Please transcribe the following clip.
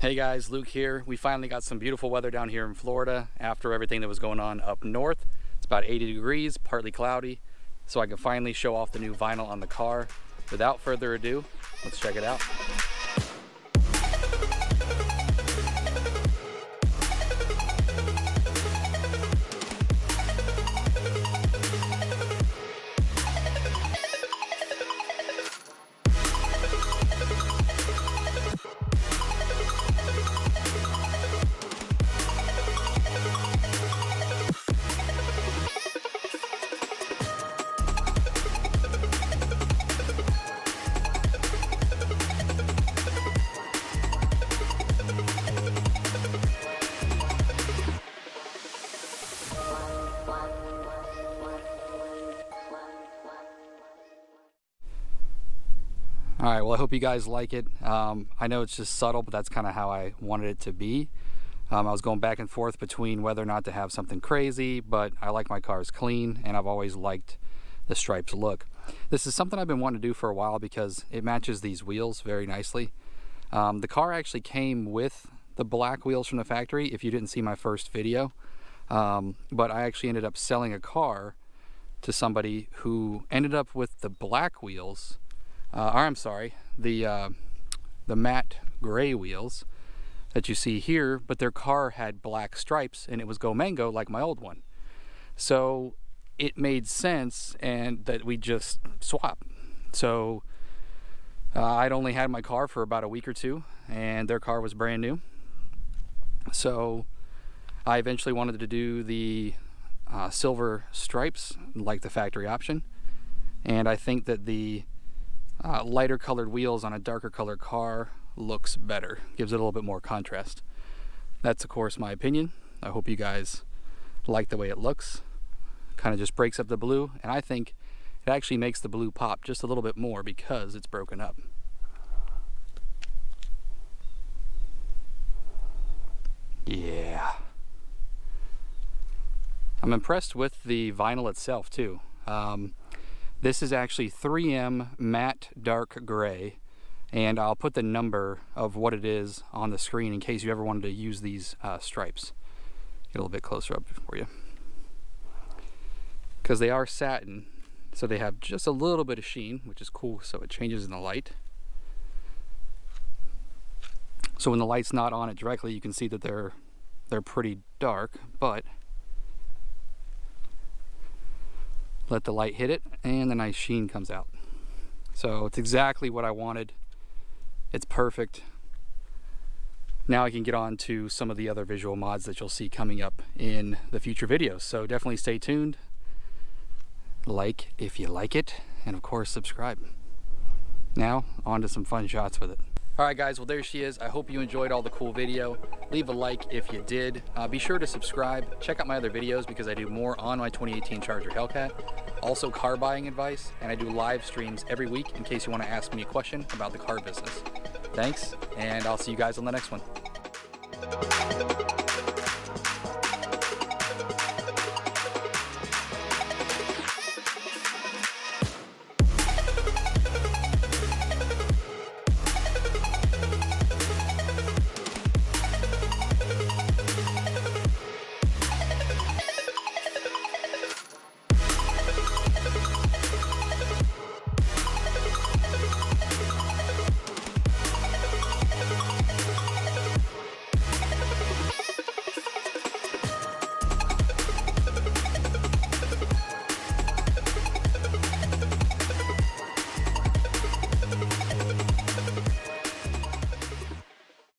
Hey guys, Luke here. We finally got some beautiful weather down here in Florida after everything that was going on up north. It's about 80 degrees, partly cloudy, so I can finally show off the new vinyl on the car. Without further ado, let's check it out. Alright, well I hope you guys like it. I know it's just subtle, but that's kind of how I wanted it to be. I was going back and forth between whether or not to have something crazy, but I like my cars clean, and I've always liked the stripes look. This is something I've been wanting to do for a while because it matches these wheels very nicely. The car actually came with the black wheels from the factory, if you didn't see my first video. But I actually ended up selling a car to somebody who ended up with the black wheels. I'm sorry, the matte gray wheels that you see here, but their car had black stripes and it was Go Mango like my old one. So it made sense and that we just swap. So I'd only had my car for about a week or two and their car was brand new. So I eventually wanted to do the silver stripes like the factory option, and I think that the lighter colored wheels on a darker colored car looks better, gives it a little bit more contrast. That's of course my opinion. I hope you guys like the way it looks. Kind of just breaks up the blue, and I think it actually makes the blue pop just a little bit more because it's broken up. Yeah, I'm impressed with the vinyl itself too. This is actually 3M matte dark gray, and I'll put the number of what it is on the screen in case you ever wanted to use these stripes. Get a little bit closer up for you. Because they are satin, so they have just a little bit of sheen, which is cool, so it changes in the light. So when the light's not on it directly, you can see that they're pretty dark, but let the light hit it and the nice sheen comes out. So it's exactly what I wanted. It's perfect. Now I can get on to some of the other visual mods that you'll see coming up in the future videos. So definitely stay tuned. Like if you like it, and of course subscribe. Now on to some fun shots with it. Alright guys, well there she is. I hope you enjoyed all the cool video. Leave a like if you did. Be sure to subscribe. Check out my other videos because I do more on my 2018 Charger Hellcat. Also car buying advice, and I do live streams every week in case you want to ask me a question about the car business. Thanks, and I'll see you guys on the next one.